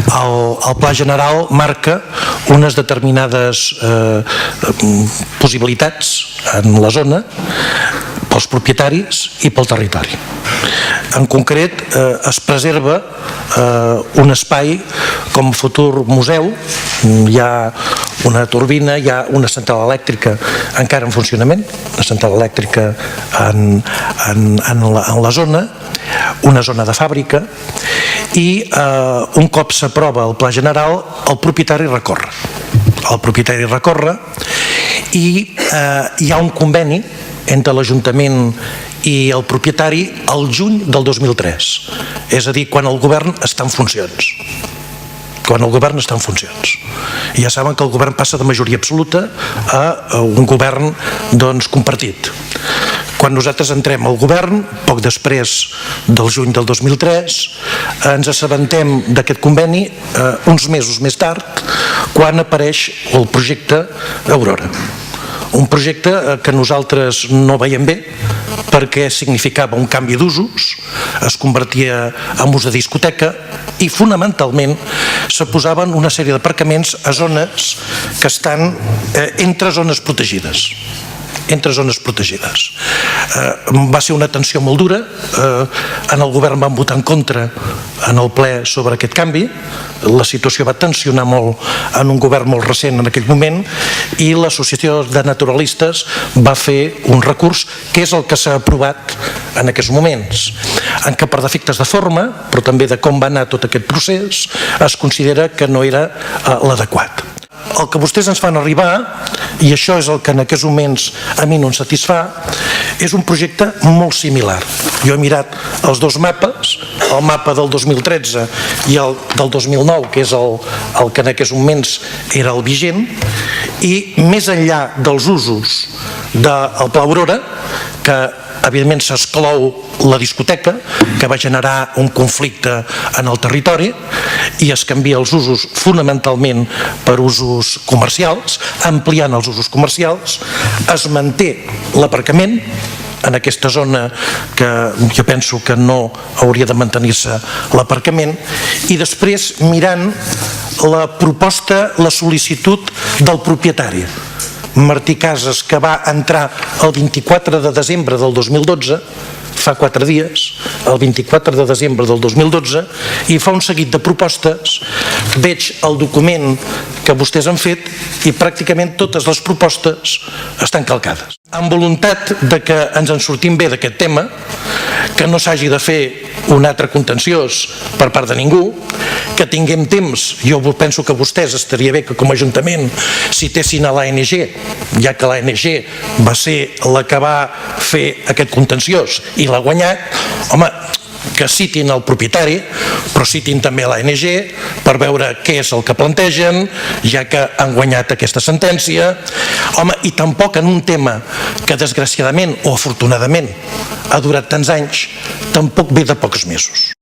El Pla General marca unes determinades possibilitats en la zona pels propietaris i pel territori. En concret, es preserva un espai com a futur museu. Hi ha una turbina, hi ha una central elèctrica encara en funcionament, una central elèctrica en la zona, una zona de fàbrica, i un cop s'aprova el Pla General, el propietari recorre. El propietari recorre i hi ha un conveni entre l'Ajuntament i el propietari al juny del 2003, és a dir, quan el govern està en funcions. Quan el govern està en funcions. I ja saben que el govern passa de majoria absoluta a un govern compartit. Quan nosaltres entrem al govern, poc després del juny del 2003, ens assabentem d'aquest conveni uns mesos més tard, quan apareix el projecte Aurora. Un projecte que nosaltres no veiem bé perquè significava un canvi d'usos, es convertia en ús de discoteca i fonamentalment se posaven una sèrie d'aparcaments a zones que estan entre zones protegides. Va ser una tensió molt dura, en el govern van votar en contra en el ple sobre aquest canvi, la situació va tensionar molt en un govern molt recent en aquell moment i l'associació de naturalistes va fer un recurs que és el que s'ha aprovat en aquests moments, en què per defectes de forma, però també de com va anar tot aquest procés, es considera que no era l'adequat. El que vostès ens fan arribar, i això és el que en aquests moments a mi no em satisfà, és un projecte molt similar. Jo he mirat els dos mapes, el mapa del 2013 i el del 2009, que és el que en aquests moments era el vigent, i més enllà dels usos del Pla Aurora, que evidentment s'exclou la discoteca, que va generar un conflicte en el territori, i es canvia els usos fonamentalment per usos comercials, ampliant els usos comercials, es manté l'aparcament en aquesta zona que jo penso que no hauria de mantenir-se l'aparcament, i després mirant la proposta, la sol·licitud del propietari, Martí Casas, que va entrar el 24 de desembre del 2012, fa 4 dies, el 24 de desembre del 2012, i fa un seguit de propostes. Veig el document que vostès han fet i pràcticament totes les propostes estan calcades. Amb voluntat de que ens en sortim bé d'aquest tema, que no s'hagi de fer un altre contenciós per part de ningú, que tinguem temps. Jo penso que vostès estaria bé que com a Ajuntament citessin a l'ANG, ja que l'ANG va ser la que va fer aquest contenciós i l'ha guanyat, home, que citin el propietari, però citin també l'ANG per veure què és el que plantegen, ja que han guanyat aquesta sentència. Home, i tampoc en un tema que desgraciadament o afortunadament ha durat tants anys, tampoc ve de pocs mesos.